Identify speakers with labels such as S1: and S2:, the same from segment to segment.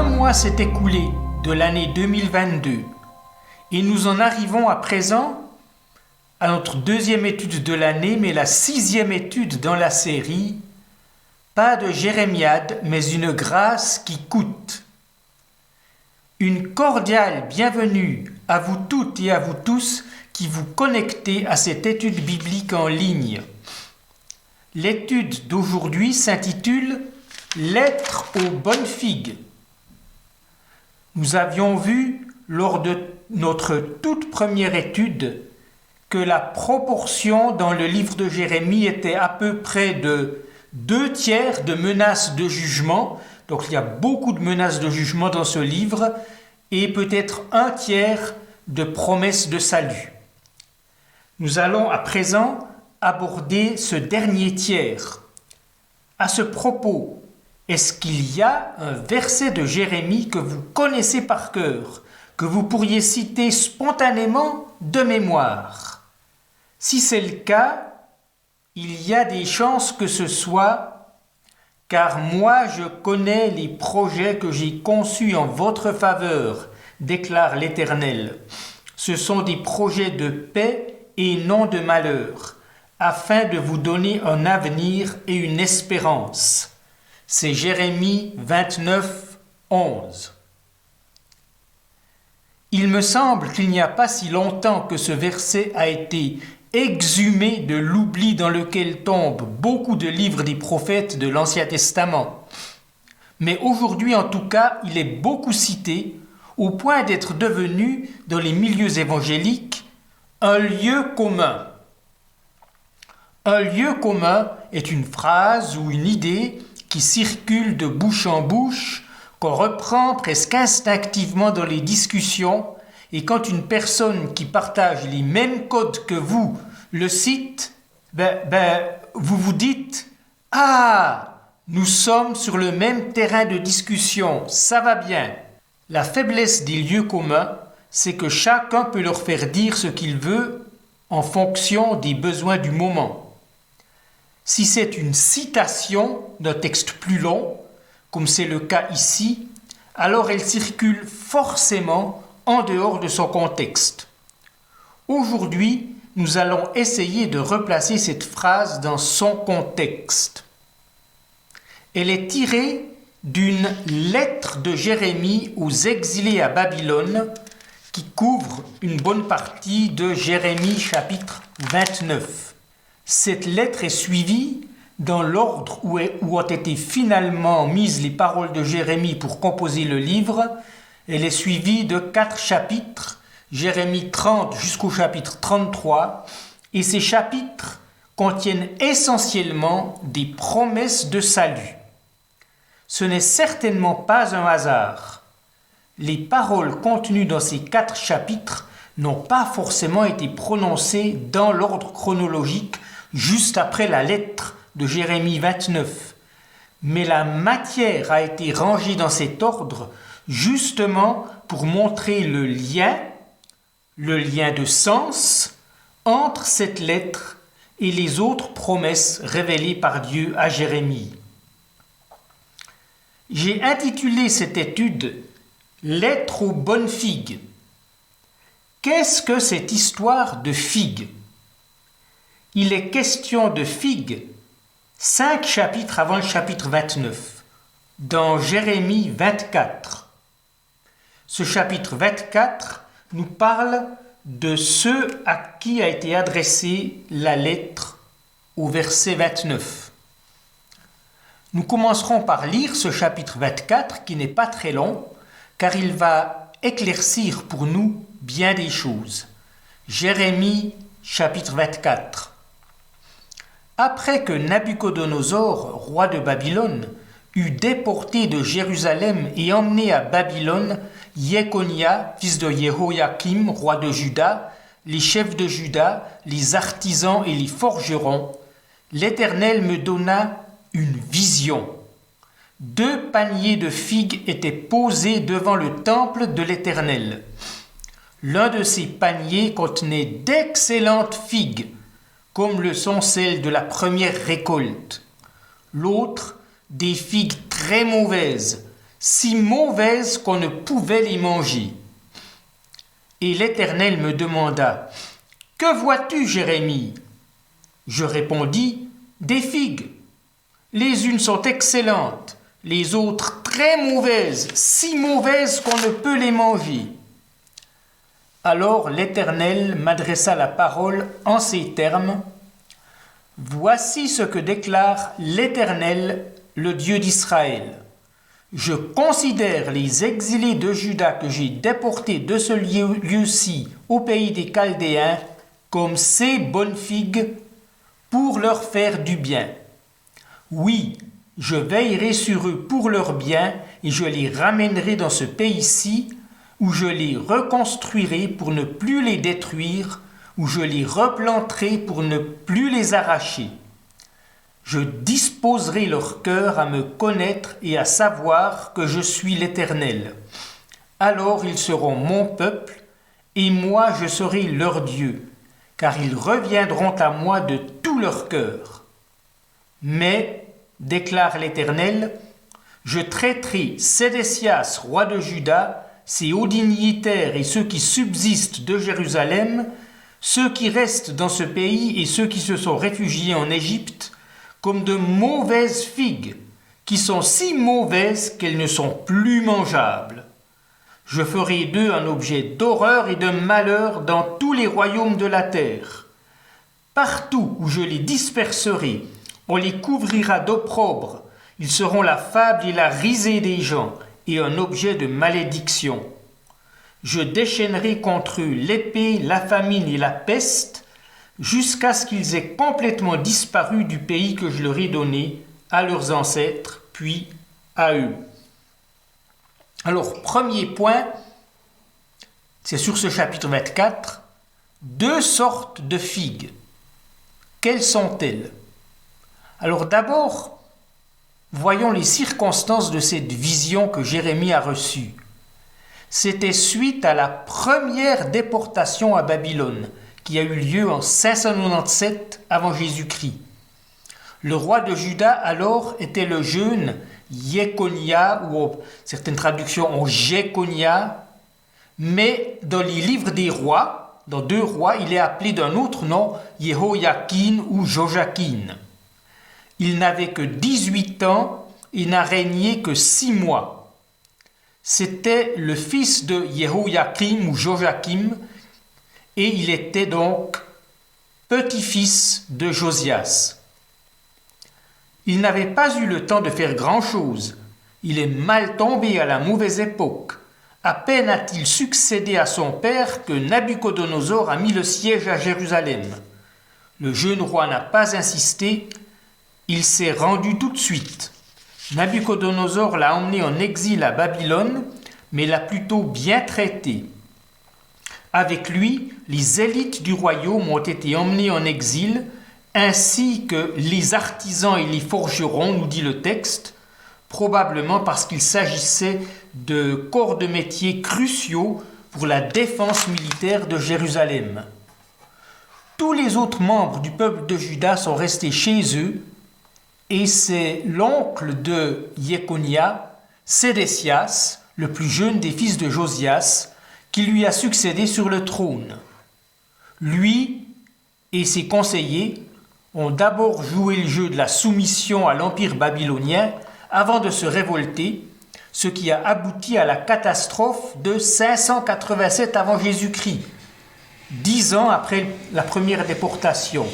S1: Un mois s'est écoulé de l'année 2022 et nous en arrivons à présent à notre deuxième étude de l'année, mais la 6e étude dans la série. Pas de jérémiade, mais une grâce qui coûte. Une cordiale bienvenue à vous toutes et à vous tous qui vous connectez à cette étude biblique en ligne. L'étude d'aujourd'hui s'intitule « Lettre aux bonnes figues ». Nous avions vu lors de notre toute première étude que la proportion dans le livre de Jérémie était à peu près de 2/3 de menaces de jugement. Donc il y a beaucoup de menaces de jugement dans ce livre et peut-être 1/3 de promesses de salut. Nous allons à présent aborder ce dernier tiers. À ce propos, est-ce qu'il y a un verset de Jérémie que vous connaissez par cœur, que vous pourriez citer spontanément de mémoire? Si c'est le cas, il y a des chances que ce soit « Car moi je connais les projets que j'ai conçus en votre faveur, déclare l'Éternel. Ce sont des projets de paix et non de malheur, afin de vous donner un avenir et une espérance. » C'est Jérémie 29, 11. Il me semble qu'il n'y a pas si longtemps que ce verset a été exhumé de l'oubli dans lequel tombent beaucoup de livres des prophètes de l'Ancien Testament. Mais aujourd'hui, en tout cas, il est beaucoup cité, au point d'être devenu, dans les milieux évangéliques, un lieu commun. Un lieu commun est une phrase ou une idée qui circule de bouche en bouche, qu'on reprend presque instinctivement dans les discussions, et quand une personne qui partage les mêmes codes que vous le cite, vous vous dites « Ah, nous sommes sur le même terrain de discussion, ça va bien ». La faiblesse des lieux communs, c'est que chacun peut leur faire dire ce qu'il veut en fonction des besoins du moment. Si c'est une citation d'un texte plus long, comme c'est le cas ici, alors elle circule forcément en dehors de son contexte. Aujourd'hui, nous allons essayer de replacer cette phrase dans son contexte. Elle est tirée d'une lettre de Jérémie aux exilés à Babylone qui couvre une bonne partie de Jérémie chapitre 29. Cette lettre est suivie dans l'ordre où ont été finalement mises les paroles de Jérémie pour composer le livre. Elle est suivie de 4 chapitres, Jérémie 30 jusqu'au chapitre 33, et ces chapitres contiennent essentiellement des promesses de salut. Ce n'est certainement pas un hasard. Les paroles contenues dans ces 4 chapitres n'ont pas forcément été prononcées dans l'ordre chronologique juste après la lettre de Jérémie 29, mais la matière a été rangée dans cet ordre justement pour montrer le lien de sens entre cette lettre et les autres promesses révélées par Dieu à Jérémie. J'ai intitulé cette étude « Lettre aux bonnes figues ». Qu'est-ce que cette histoire de figues? Il est question de figues 5 chapitres avant le chapitre 29, dans Jérémie 24. Ce chapitre 24 nous parle de ceux à qui a été adressée la lettre au verset 29. Nous commencerons par lire ce chapitre 24 qui n'est pas très long, car il va éclaircir pour nous bien des choses. Jérémie chapitre 24. Après que Nabuchodonosor, roi de Babylone, eut déporté de Jérusalem et emmené à Babylone Jéconia, fils de Jéhoïakim, roi de Juda, les chefs de Juda, les artisans et les forgerons, l'Éternel me donna une vision. 2 paniers de figues étaient posés devant le temple de l'Éternel. L'un de ces paniers contenait d'excellentes figues, comme le sont celles de la première récolte. L'autre, des figues très mauvaises, si mauvaises qu'on ne pouvait les manger. Et l'Éternel me demanda, « Que vois-tu, Jérémie ?» Je répondis, « Des figues. Les unes sont excellentes, les autres très mauvaises, si mauvaises qu'on ne peut les manger. » Alors l'Éternel m'adressa la parole en ces termes, « Voici ce que déclare l'Éternel, le Dieu d'Israël. Je considère les exilés de Juda que j'ai déportés de ce lieu-ci au pays des Chaldéens comme ces bonnes figues pour leur faire du bien. Oui, je veillerai sur eux pour leur bien et je les ramènerai dans ce pays-ci où je les reconstruirai pour ne plus les détruire, où je les replanterai pour ne plus les arracher. Je disposerai leur cœur à me connaître et à savoir que je suis l'Éternel. Alors ils seront mon peuple, et moi je serai leur Dieu, car ils reviendront à moi de tout leur cœur. Mais, déclare l'Éternel, je traiterai Sédécias, roi de Juda, ses hauts dignitaires et ceux qui subsistent de Jérusalem, ceux qui restent dans ce pays et ceux qui se sont réfugiés en Égypte, comme de mauvaises figues, qui sont si mauvaises qu'elles ne sont plus mangeables. Je ferai d'eux un objet d'horreur et de malheur dans tous les royaumes de la terre. Partout où je les disperserai, on les couvrira d'opprobre, ils seront la fable et la risée des gens, et un objet de malédiction. Je déchaînerai contre eux l'épée, la famine et la peste, jusqu'à ce qu'ils aient complètement disparu du pays que je leur ai donné à leurs ancêtres, puis à eux. Alors, premier point, c'est sur ce chapitre 24, 2 sortes de figues. Quelles sont-elles? Alors d'abord, voyons les circonstances de cette vision que Jérémie a reçue. C'était suite à la première déportation à Babylone, qui a eu lieu en 597 avant Jésus-Christ. Le roi de Juda alors était le jeune Jéconia, ou certaines traductions ont Jéconia, mais dans les livres des rois, dans 2 rois, il est appelé d'un autre nom, Jehoiakin ou Jojakin. Il n'avait que 18 ans et n'a régné que 6 mois. C'était le fils de Jehoiakim ou Jojakim, et il était donc petit-fils de Josias. Il n'avait pas eu le temps de faire grand-chose. Il est mal tombé à la mauvaise époque. À peine a-t-il succédé à son père que Nabuchodonosor a mis le siège à Jérusalem. Le jeune roi n'a pas insisté, il s'est rendu tout de suite. Nabuchodonosor l'a emmené en exil à Babylone, mais l'a plutôt bien traité. Avec lui, les élites du royaume ont été emmenés en exil, ainsi que les artisans et les forgerons, nous dit le texte, probablement parce qu'il s'agissait de corps de métier cruciaux pour la défense militaire de Jérusalem. Tous les autres membres du peuple de Juda sont restés chez eux, et c'est l'oncle de Jéconia, Sédécias, le plus jeune des fils de Josias, qui lui a succédé sur le trône. Lui et ses conseillers ont d'abord joué le jeu de la soumission à l'empire babylonien avant de se révolter, ce qui a abouti à la catastrophe de 587 avant Jésus-Christ, 10 ans après la première déportation.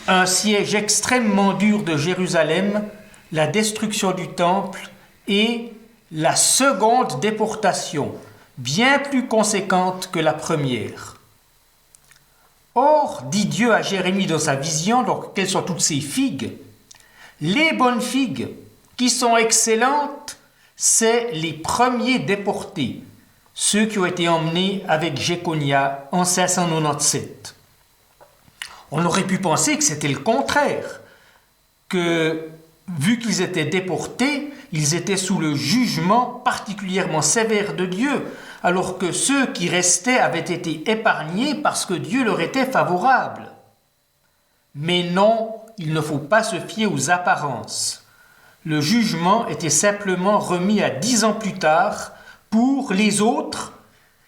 S1: Un siège extrêmement dur de Jérusalem, la destruction du temple et la seconde déportation, bien plus conséquente que la première. Or, dit Dieu à Jérémie dans sa vision, donc quelles sont toutes ces figues? Les bonnes figues, qui sont excellentes, c'est les premiers déportés, ceux qui ont été emmenés avec Jéconia en 597. On aurait pu penser que c'était le contraire, que vu qu'ils étaient déportés, ils étaient sous le jugement particulièrement sévère de Dieu, alors que ceux qui restaient avaient été épargnés parce que Dieu leur était favorable. Mais non, il ne faut pas se fier aux apparences. Le jugement était simplement remis à 10 ans plus tard pour les autres,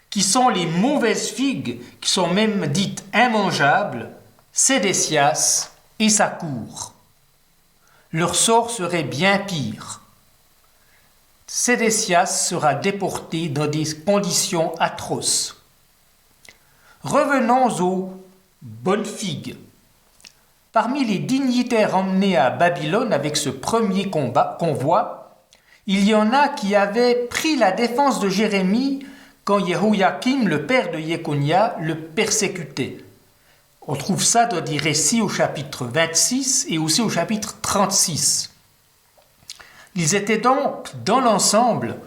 S1: qui sont les mauvaises figues, qui sont même dites immangeables, Sédécias et sa cour. Leur sort serait bien pire. Sédécias sera déporté dans des conditions atroces. Revenons aux bonnes figues. Parmi les dignitaires emmenés à Babylone avec ce premier convoi, il y en a qui avaient pris la défense de Jérémie quand Jehoïakim, le père de Jéconia, le persécutait. On trouve ça dans des récits au chapitre 26 et aussi au chapitre 36. Ils étaient donc, dans l'ensemble,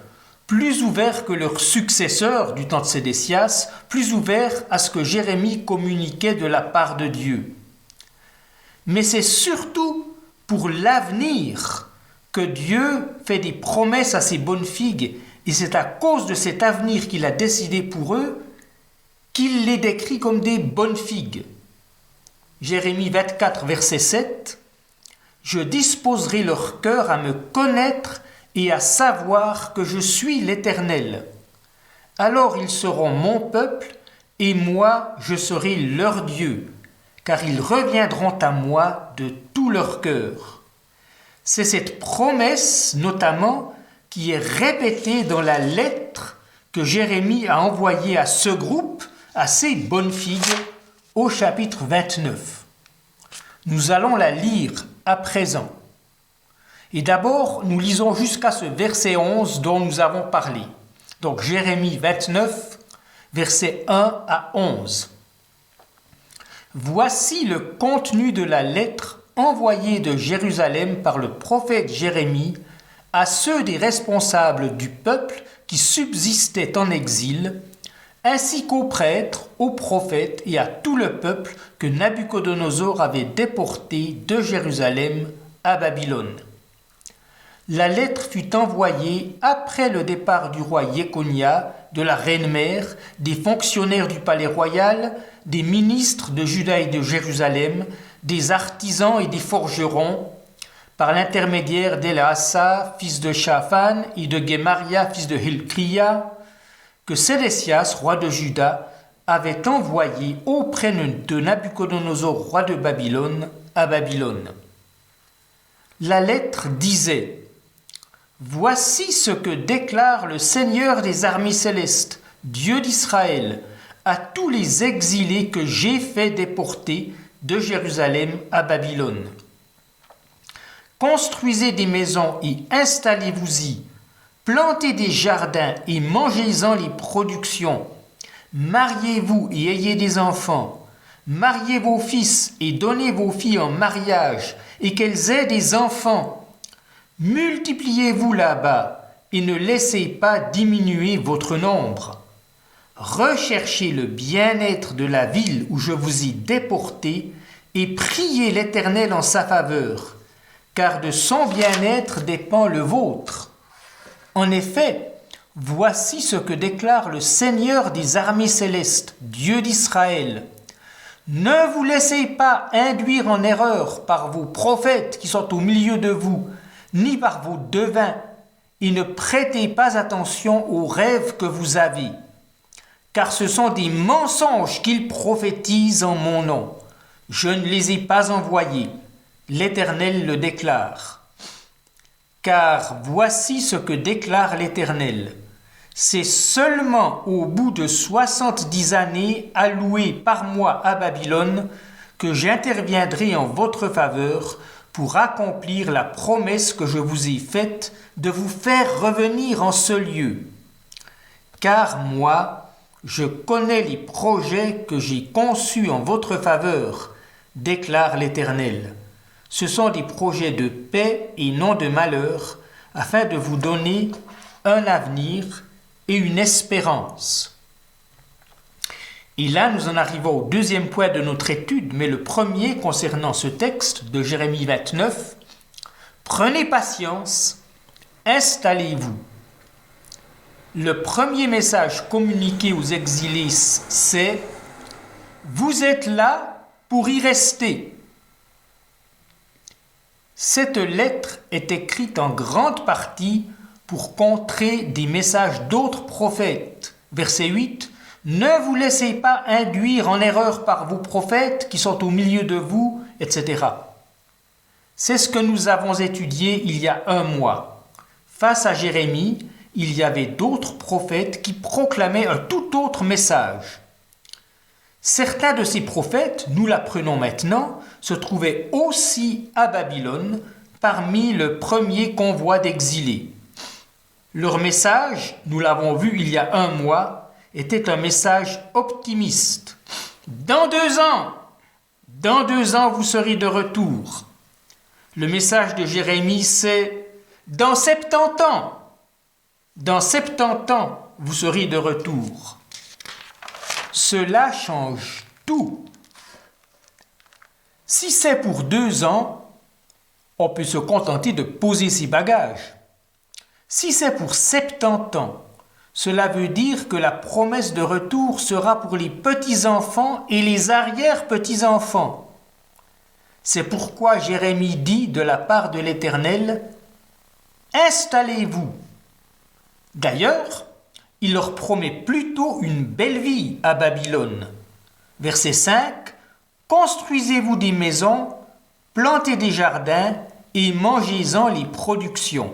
S1: plus ouverts que leurs successeurs du temps de Sédécias, plus ouverts à ce que Jérémie communiquait de la part de Dieu. Mais c'est surtout pour l'avenir que Dieu fait des promesses à ses bonnes figues, et c'est à cause de cet avenir qu'il a décidé pour eux qu'il les décrit comme des bonnes figues. Jérémie 24, verset 7, « Je disposerai leur cœur à me connaître et à savoir que je suis l'Éternel. Alors ils seront mon peuple, et moi je serai leur Dieu, car ils reviendront à moi de tout leur cœur. » C'est cette promesse, notamment, qui est répétée dans la lettre que Jérémie a envoyée à ce groupe, à ces bonnes figues, au chapitre 29. Nous allons la lire à présent. Et d'abord, nous lisons jusqu'à ce verset 11 dont nous avons parlé. Donc Jérémie 29, versets 1 à 11. Voici le contenu de la lettre envoyée de Jérusalem par le prophète Jérémie à ceux des responsables du peuple qui subsistaient en exil, ainsi qu'aux prêtres, aux prophètes et à tout le peuple que Nabuchodonosor avait déporté de Jérusalem à Babylone. La lettre fut envoyée après le départ du roi Jéconia, de la reine-mère, des fonctionnaires du palais royal, des ministres de Juda et de Jérusalem, des artisans et des forgerons, par l'intermédiaire d'Elasa, fils de Shaphan, et de Gemaria, fils de Hilkiah, que Sédécias, roi de Juda, avait envoyé auprès de Nabuchodonosor, roi de Babylone, à Babylone. La lettre disait « Voici ce que déclare le Seigneur des armées célestes, Dieu d'Israël, à tous les exilés que j'ai fait déporter de Jérusalem à Babylone. Construisez des maisons et installez-vous-y, plantez des jardins et mangez-en les productions, mariez-vous et ayez des enfants, mariez vos fils et donnez vos filles en mariage et qu'elles aient des enfants, multipliez-vous là-bas et ne laissez pas diminuer votre nombre. Recherchez le bien-être de la ville où je vous ai déporté et priez l'Éternel en sa faveur, car de son bien-être dépend le vôtre. En effet, voici ce que déclare le Seigneur des armées célestes, Dieu d'Israël. Ne vous laissez pas induire en erreur par vos prophètes qui sont au milieu de vous, ni par vos devins, et ne prêtez pas attention aux rêves que vous avez, car ce sont des mensonges qu'ils prophétisent en mon nom. Je ne les ai pas envoyés. L'Éternel le déclare. Car voici ce que déclare l'Éternel. C'est seulement au bout de 70 années allouées par mois à Babylone que j'interviendrai en votre faveur pour accomplir la promesse que je vous ai faite de vous faire revenir en ce lieu. Car moi, je connais les projets que j'ai conçus en votre faveur, déclare l'Éternel. Ce sont des projets de paix et non de malheur, afin de vous donner un avenir et une espérance. Et là, nous en arrivons au deuxième point de notre étude, mais le premier concernant ce texte de Jérémie 29. Prenez patience, installez-vous. Le premier message communiqué aux exilés, c'est « Vous êtes là pour y rester ». Cette lettre est écrite en grande partie pour contrer des messages d'autres prophètes. Verset 8. Ne vous laissez pas induire en erreur par vos prophètes qui sont au milieu de vous, etc. C'est ce que nous avons étudié il y a un mois. Face à Jérémie, il y avait d'autres prophètes qui proclamaient un tout autre message. Certains de ces prophètes, nous l'apprenons maintenant, se trouvaient aussi à Babylone parmi le premier convoi d'exilés. Leur message, nous l'avons vu il y a un mois, était un message optimiste. Dans 2 ans, vous serez de retour. Le message de Jérémie, c'est dans 70 ans. Dans 70 ans, vous serez de retour. Cela change tout. Si c'est pour 2 ans, on peut se contenter de poser ses bagages. Si c'est pour 70 ans, cela veut dire que la promesse de retour sera pour les petits-enfants et les arrière-petits-enfants. C'est pourquoi Jérémie dit de la part de l'Éternel, « Installez-vous ». D'ailleurs, il leur promet plutôt une belle vie à Babylone. Verset 5, « Construisez-vous des maisons, plantez des jardins et mangez-en les productions. »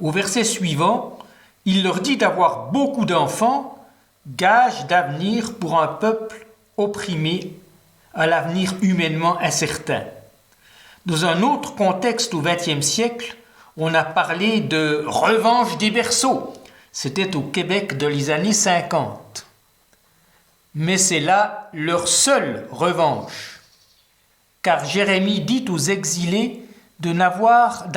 S1: Au verset suivant, il leur dit d'avoir beaucoup d'enfants, gage d'avenir pour un peuple opprimé, à l'avenir humainement incertain. Dans un autre contexte au XXe siècle, on a parlé de revanche des berceaux. C'était au Québec dans les années 50. Mais c'est là leur seule revanche. Car Jérémie dit aux exilés d'avoir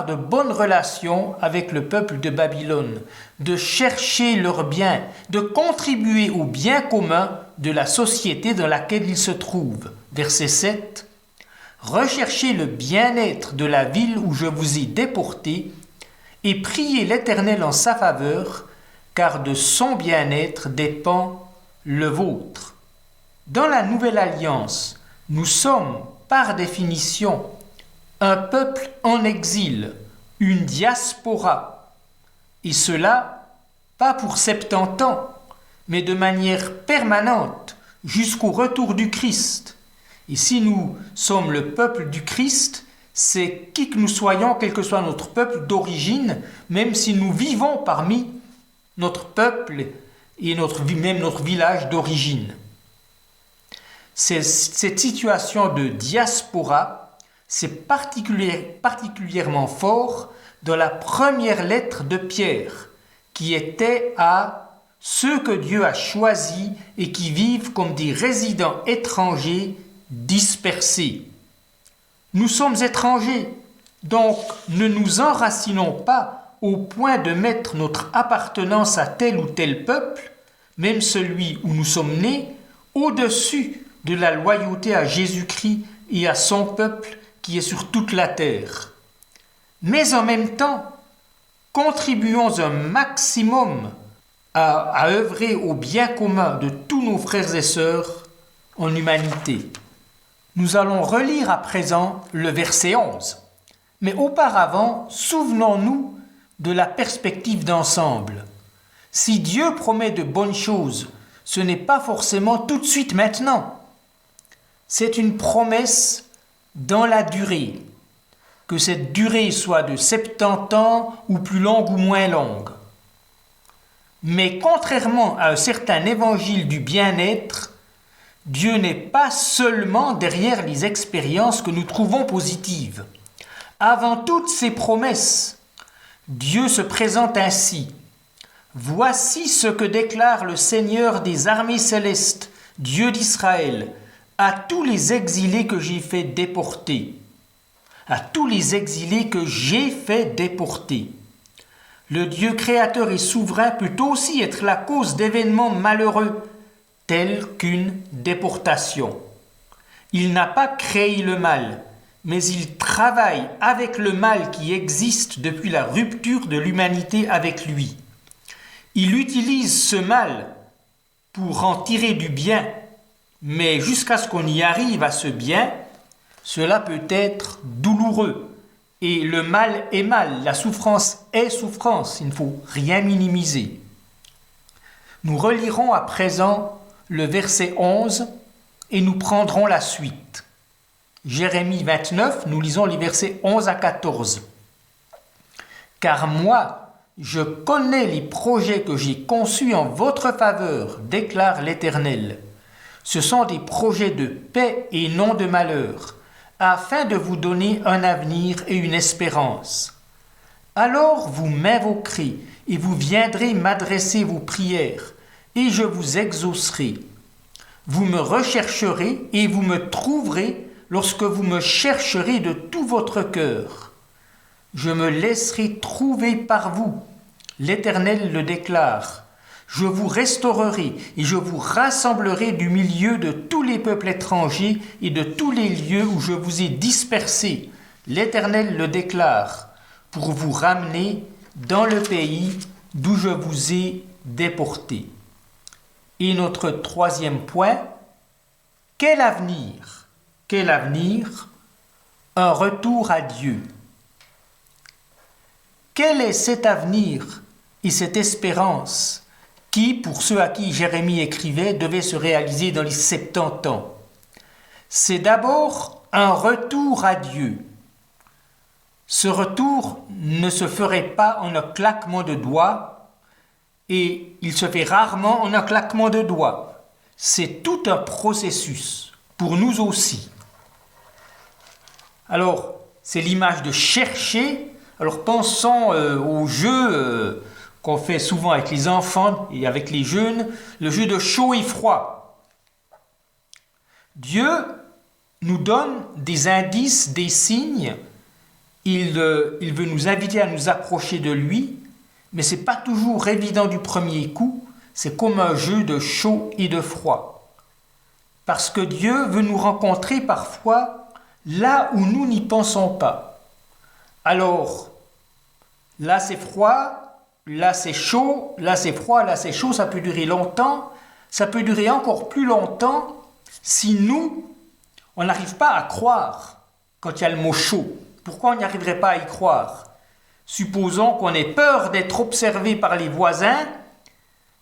S1: de bonnes relations avec le peuple de Babylone, de chercher leurs biens, de contribuer au bien commun de la société dans laquelle ils se trouvent. Verset 7. Recherchez le bien-être de la ville où je vous ai déportés et priez l'Éternel en sa faveur, car de son bien-être dépend le vôtre. Dans la Nouvelle Alliance, nous sommes, par définition, un peuple en exil, une diaspora, et cela pas pour 70 ans, mais de manière permanente jusqu'au retour du Christ. Et si nous sommes le peuple du Christ, c'est qui que nous soyons, quel que soit notre peuple d'origine, même si nous vivons parmi notre peuple et même notre village d'origine. Cette situation de diaspora, c'est particulièrement fort dans la première lettre de Pierre, qui était à ceux que Dieu a choisis et qui vivent comme des résidents étrangers dispersés. Nous sommes étrangers, donc ne nous enracinons pas au point de mettre notre appartenance à tel ou tel peuple, même celui où nous sommes nés, au-dessus de la loyauté à Jésus-Christ et à son peuple qui est sur toute la terre. Mais en même temps, contribuons un maximum à œuvrer au bien commun de tous nos frères et sœurs en humanité. Nous allons relire à présent le verset 11. Mais auparavant, souvenons-nous de la perspective d'ensemble. Si Dieu promet de bonnes choses, ce n'est pas forcément tout de suite maintenant. C'est une promesse dans la durée, que cette durée soit de 70 ans ou plus longue ou moins longue. Mais contrairement à un certain évangile du bien-être, Dieu n'est pas seulement derrière les expériences que nous trouvons positives. Avant toutes ces promesses, Dieu se présente ainsi. Voici ce que déclare le Seigneur des armées célestes, Dieu d'Israël, à tous les exilés que j'ai fait déporter. À tous les exilés que j'ai fait déporter. Le Dieu créateur et souverain peut aussi être la cause d'événements malheureux, tels qu'une déportation. Il n'a pas créé le mal, mais il travaille avec le mal qui existe depuis la rupture de l'humanité avec lui. Il utilise ce mal pour en tirer du bien, mais jusqu'à ce qu'on y arrive à ce bien, cela peut être douloureux. Et le mal est mal, la souffrance est souffrance, il ne faut rien minimiser. Nous relirons à présent le verset 11 et nous prendrons la suite. Jérémie 29, nous lisons les versets 11 à 14. Car moi, je connais les projets que j'ai conçus en votre faveur, déclare l'Éternel. Ce sont des projets de paix et non de malheur, afin de vous donner un avenir et une espérance. Alors vous m'invoquerez et vous viendrez m'adresser vos prières, et je vous exaucerai. Vous me rechercherez et vous me trouverez lorsque vous me chercherez de tout votre cœur. Je me laisserai trouver par vous. L'Éternel le déclare. Je vous restaurerai et je vous rassemblerai du milieu de tous les peuples étrangers et de tous les lieux où je vous ai dispersés. L'Éternel le déclare, pour vous ramener dans le pays d'où je vous ai déportés. Et notre troisième point, quel avenir? Quel avenir? Un retour à Dieu. Quel est cet avenir et cette espérance qui, pour ceux à qui Jérémie écrivait, devait se réaliser dans les 70 ans? C'est d'abord un retour à Dieu. Ce retour ne se ferait pas en un claquement de doigts, et il se fait rarement en un claquement de doigts. C'est tout un processus, pour nous aussi. Alors, c'est l'image de chercher. Alors, pensons au jeu qu'on fait souvent avec les enfants et avec les jeunes, le jeu de chaud et froid. Dieu nous donne des indices, des signes. Il veut nous inviter à nous approcher de lui, mais ce n'est pas toujours évident du premier coup. C'est comme un jeu de chaud et de froid. Parce que Dieu veut nous rencontrer parfois là où nous n'y pensons pas. Alors, là c'est froid, là c'est chaud, là c'est froid, là c'est chaud, ça peut durer longtemps, ça peut durer encore plus longtemps si nous, on n'arrive pas à croire quand il y a le mot chaud. Pourquoi on n'y arriverait pas à y croire? Supposons qu'on ait peur d'être observé par les voisins,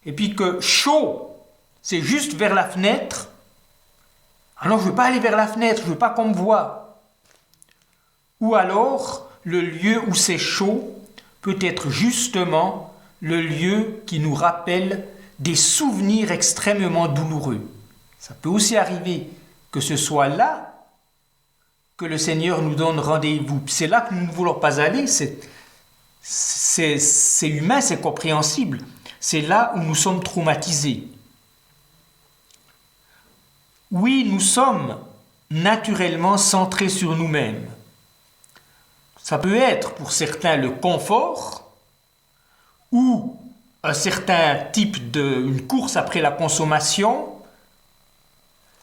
S1: et puis que chaud, c'est juste vers la fenêtre. Alors je ne veux pas aller vers la fenêtre, je ne veux pas qu'on me voie. Ou alors, le lieu où c'est chaud peut être justement le lieu qui nous rappelle des souvenirs extrêmement douloureux. Ça peut aussi arriver que ce soit là que le Seigneur nous donne rendez-vous. C'est là que nous ne voulons pas aller, c'est humain, c'est compréhensible. C'est là où nous sommes traumatisés. Oui, nous sommes naturellement centrés sur nous-mêmes. Ça peut être pour certains le confort ou un certain type une course après la consommation.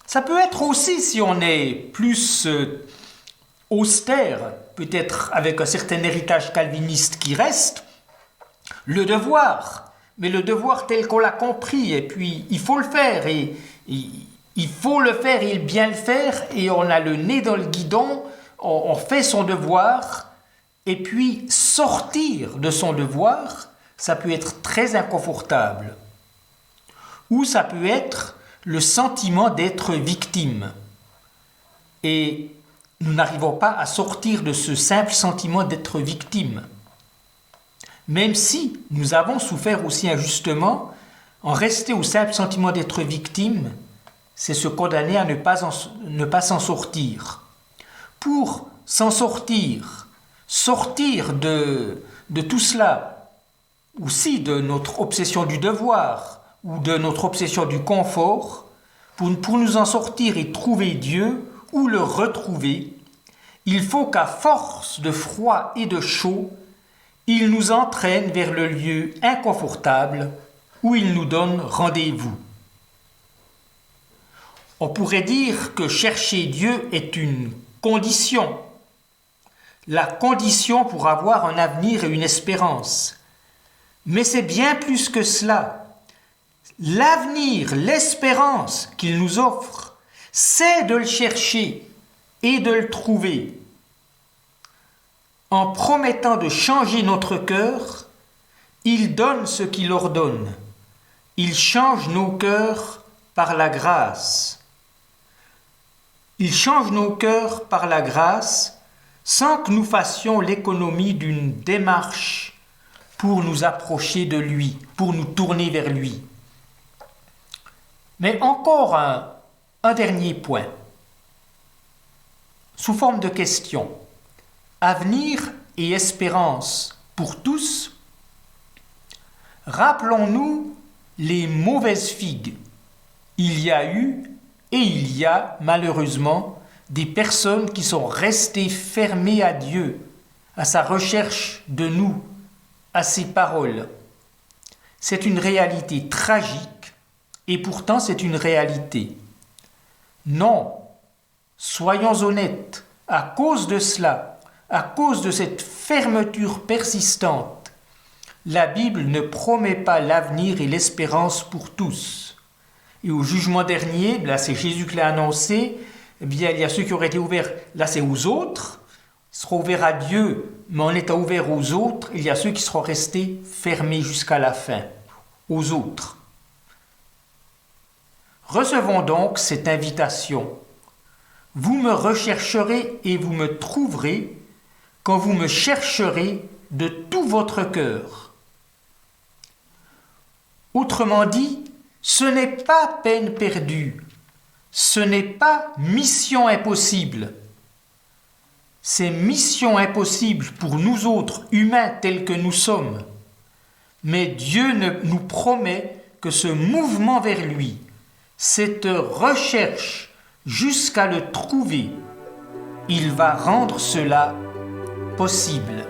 S1: Ça peut être aussi, si on est plus austère, peut-être avec un certain héritage calviniste qui reste, le devoir. Mais le devoir tel qu'on l'a compris, et puis il faut le faire, et il faut le faire et bien le faire, et on a le nez dans le guidon, on fait son devoir. Et puis, sortir de son devoir, ça peut être très inconfortable. Ou ça peut être le sentiment d'être victime. Et nous n'arrivons pas à sortir de ce simple sentiment d'être victime. Même si nous avons souffert aussi injustement, en rester au simple sentiment d'être victime, c'est se condamner à ne pas s'en sortir. Pour s'en sortir de tout cela, aussi de notre obsession du devoir ou de notre obsession du confort, pour nous en sortir et trouver Dieu ou le retrouver, il faut qu'à force de froid et de chaud, il nous entraîne vers le lieu inconfortable où il nous donne rendez-vous. On pourrait dire que chercher Dieu est une condition. La condition pour avoir un avenir et une espérance. Mais c'est bien plus que cela. L'avenir, l'espérance qu'il nous offre, c'est de le chercher. et de le trouver. En promettant de changer notre cœur, il donne ce qu'il ordonne. Il change nos cœurs par la grâce. Il change nos cœurs par la grâce sans que nous fassions l'économie d'une démarche pour nous approcher de lui, pour nous tourner vers lui. Mais encore un dernier point, sous forme de question. Avenir et espérance pour tous. Rappelons-nous les mauvaises figues. Il y a eu et il y a malheureusement des personnes qui sont restées fermées à Dieu, à sa recherche de nous, à ses paroles. C'est une réalité tragique et pourtant c'est une réalité. Non, soyons honnêtes, à cause de cela, à cause de cette fermeture persistante, la Bible ne promet pas l'avenir et l'espérance pour tous. Et au jugement dernier, là c'est Jésus qui l'a annoncé, eh bien il y a ceux qui auraient été ouverts, là c'est aux autres, ils seront ouverts à Dieu, mais en étant ouverts aux autres, il y a ceux qui seront restés fermés jusqu'à la fin, aux autres. Recevons donc cette invitation. Vous me rechercherez et vous me trouverez quand vous me chercherez de tout votre cœur. Autrement dit, ce n'est pas peine perdue, ce n'est pas mission impossible. C'est mission impossible pour nous autres humains tels que nous sommes. Mais Dieu nous promet que ce mouvement vers lui, cette recherche jusqu'à le trouver, il va rendre cela possible.